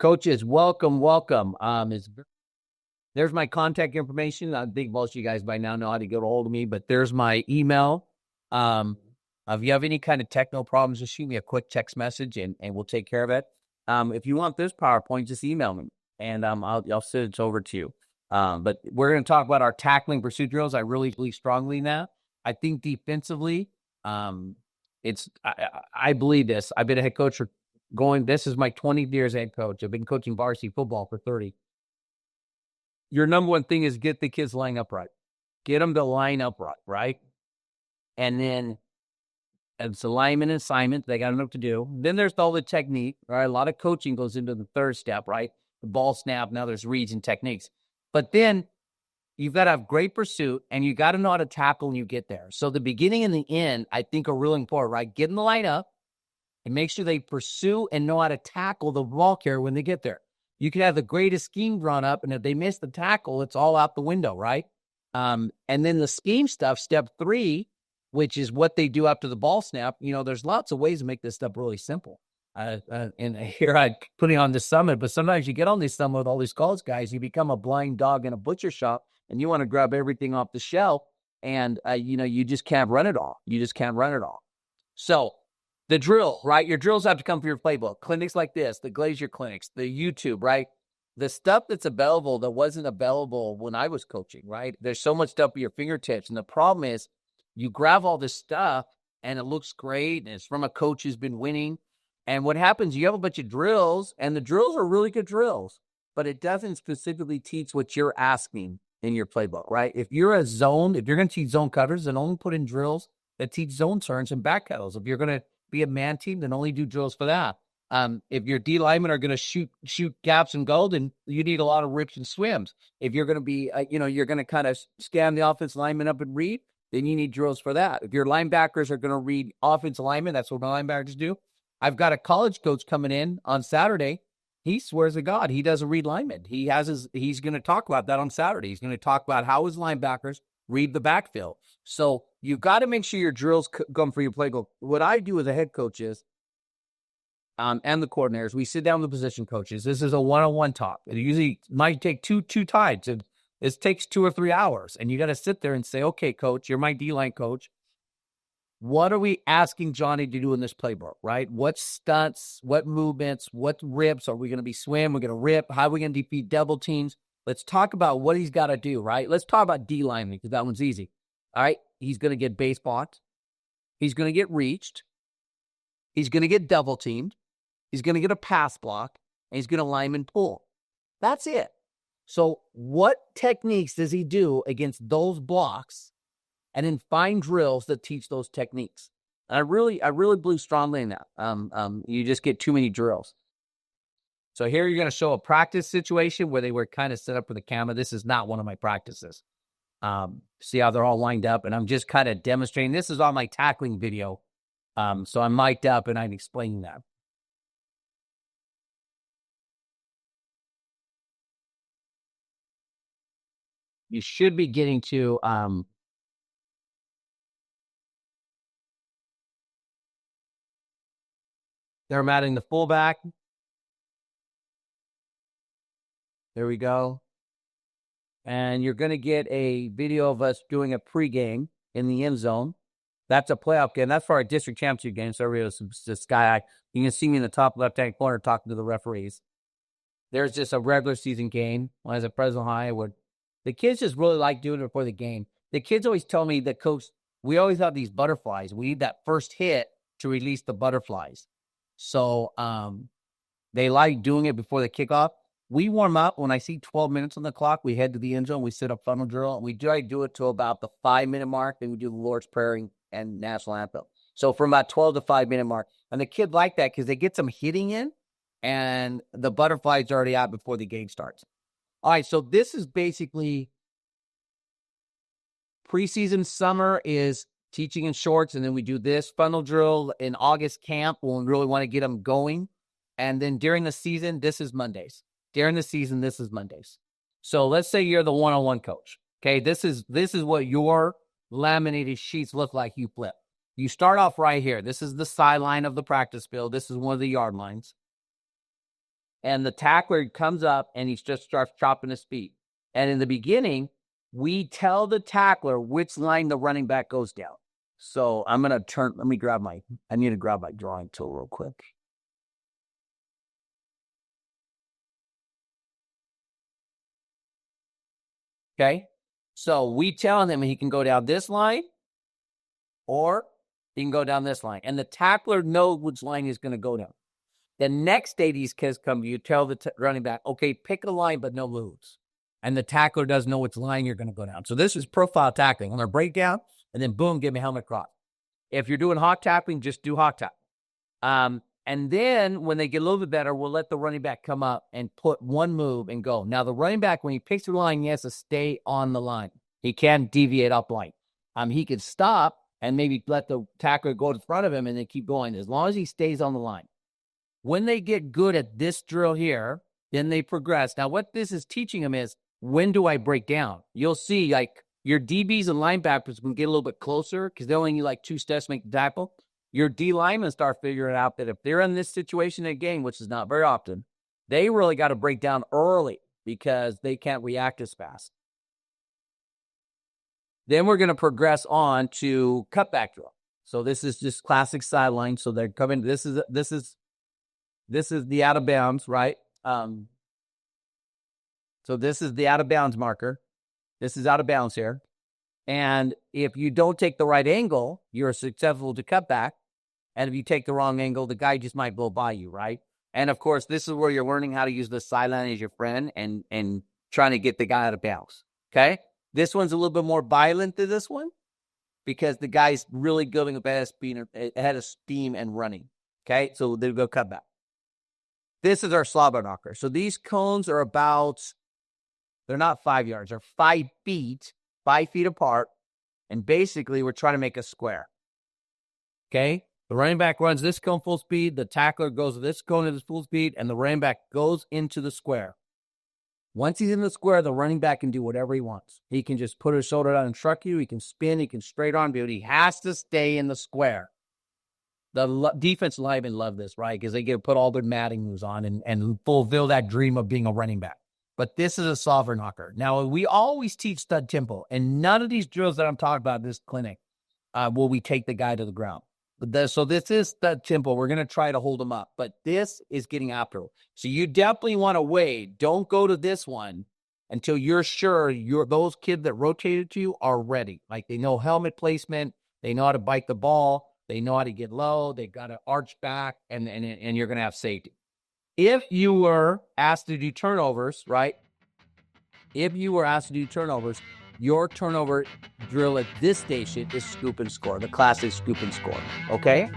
Coaches, welcome, welcome. There's my contact information. I think most of you guys by now know how to get a hold of me, but there's my email. If you have any kind of techno problems, just shoot me a quick text message and we'll take care of it. If you want this PowerPoint, just email me and I'll send it over to you. But we're going to talk about our tackling pursuit drills. I really believe strongly in that. I think defensively, I believe this. I've been a head coach this is my 20 years head coach. I've been coaching varsity football for 30. Your number one thing is get the kids line up right. Get them to line up right? And then it's alignment and assignment. They got enough to do. Then there's all the technique, right? A lot of coaching goes into the third step, right? The ball snap, now there's reads and techniques. But then you've got to have great pursuit, and you got to know how to tackle when you get there. So the beginning and the end, I think, are really important, right? Get in the line up and make sure they pursue and know how to tackle the ball carrier when they get there. You can have the greatest scheme drawn up, and if they miss the tackle, it's all out the window, right? And then the scheme stuff, step 3, which is what they do after the ball snap. There's lots of ways to make this stuff really simple. And here I'm putting on the summit, but sometimes you get on this summit with all these college guys, you become a blind dog in a butcher shop, and you want to grab everything off the shelf, and you just can't run it all. You just can't run it all. So the drill, right? Your drills have to come from your playbook. Clinics like this, the Glazier clinics, the YouTube, right? The stuff that's available that wasn't available when I was coaching, right? There's so much stuff at your fingertips. And the problem is you grab all this stuff and it looks great and it's from a coach who's been winning. And what happens, you have a bunch of drills, and the drills are really good drills, but it doesn't specifically teach what you're asking in your playbook, right? If you're going to teach zone cutters, then only put in drills that teach zone turns and back cuttles. If you're going to be a man team, then only do drills for that. If your D linemen are going to shoot gaps and go, then you need a lot of rips and swims. If you're going to be, you're going to kind of scan the offensive lineman up and read, then you need drills for that. If your linebackers are going to read offensive linemen, that's what my linebackers do. I've got a college coach coming in on Saturday. He swears to God he doesn't read linemen. He's going to talk about that on Saturday. He's going to talk about how his linebackers read the backfield. So you've got to make sure your drills come for your playbook. What I do as a head coach is, and the coordinators, we sit down with the position coaches. This is a one-on-one talk. It usually might take two times. It takes 2 or 3 hours. And you got to sit there and say, okay, coach, you're my D-line coach. What are we asking Johnny to do in this playbook, right? What stunts, what movements, what rips? Are we going to be swim? We're going to rip? How are we going to defeat double teams? Let's talk about what he's got to do, right? Let's talk about D-line because that one's easy. All right, he's going to get base blocked. He's going to get reached. He's going to get double teamed. He's going to get a pass block, and he's going to lineman pull. That's it. So what techniques does he do against those blocks? And then find drills that teach those techniques. And I really believe strongly in that. You just get too many drills. So here you're going to show a practice situation where they were kind of set up for the camera. This is not one of my practices. See how they're all lined up, and I'm just kind of demonstrating. This is on my tackling video. So I'm mic'd up and I'm explaining that. You should be getting to they're matting the fullback. There we go. And you're going to get a video of us doing a pregame in the end zone. That's a playoff game. That's for our district championship game. So this guy, you can see me in the top left-hand corner talking to the referees. There's just a regular season game when I was at Fresno High. The kids just really like doing it before the game. The kids always tell me that, Coach, we always have these butterflies. We need that first hit to release the butterflies. So they like doing it before the kickoff. We warm up. When I see 12 minutes on the clock, we head to the end zone. We set up funnel drill. And we try to do it to about the 5-minute mark. Then we do the Lord's Prayer and National Anthem. So from about 12 to 5-minute mark. And the kids like that because they get some hitting in. And the butterfly's already out before the game starts. All right, so this is basically preseason. Summer is teaching in shorts, and then we do this funnel drill in August camp when we really want to get them going. And then during the season, this is Mondays. During the season, this is Mondays. So let's say you're the one-on-one coach. Okay, this is what your laminated sheets look like you flip. You start off right here. This is the sideline of the practice field. This is one of the yard lines. and the tackler comes up and he just starts chopping his feet. And in the beginning, we tell the tackler which line the running back goes down. So I'm going to turn, I need to grab my drawing tool real quick. Okay. So we tell him he can go down this line or he can go down this line. And the tackler knows which line he's going to go down. The next day these kids come, you tell the running back, okay, pick a line, but no moves. And the tackler doesn't know which line you're going to go down. So this is profile tackling. On their breakdown, and then boom, give me helmet cross. If you're doing hawk tackling, just do hawk tackling. And then when they get a little bit better, we'll let the running back come up and put one move and go. Now, the running back, when he picks the line, he has to stay on the line. He can't deviate up line. He could stop and maybe let the tackler go in front of him and then keep going as long as he stays on the line. When they get good at this drill here, then they progress. Now, what this is teaching them is, when do I break down? You'll see, like, your DBs and linebackers can get a little bit closer because they only need like 2 steps to make the tackle. Your D linemen start figuring out that if they're in this situation in a game, which is not very often, they really got to break down early because they can't react as fast. Then we're going to progress on to cutback drill. So this is just classic sideline. So they're coming. This is the out of bounds, right? So this is the out of bounds marker. This is out of bounds here. And if you don't take the right angle, you're susceptible to cutback. And if you take the wrong angle, the guy just might blow by you, right? And of course, this is where you're learning how to use the sideline as your friend and trying to get the guy out of bounds. Okay? This one's a little bit more violent than this one because the guy's really going ahead of steam and running. Okay? So they'll go cutback. This is our slobber knocker. So these cones are they're not 5 yards, they're 5 feet, 5 feet apart. And basically, we're trying to make a square. Okay? The running back runs this cone full speed, the tackler goes this cone at full speed, and the running back goes into the square. Once he's in the square, the running back can do whatever he wants. He can just put his shoulder down and truck you, he can spin, he can straight arm you, he has to stay in the square. The defense linemen love this, right? Because they get to put all their matting moves on and fulfill that dream of being a running back. But this is a slobber knocker. Now, we always teach stud tempo, and none of these drills that I'm talking about in this clinic will we take the guy to the ground. So this is stud tempo. We're going to try to hold him up, but this is getting after him. So you definitely want to wait. Don't go to this one until you're sure those kids that rotated to you are ready. Like they know helmet placement, they know how to bite the ball, they know how to get low, they got to arch back, and you're going to have safety. If you were asked to do turnovers, right? If you were asked to do turnovers, your turnover drill at this station is scoop and score, the classic scoop and score, okay?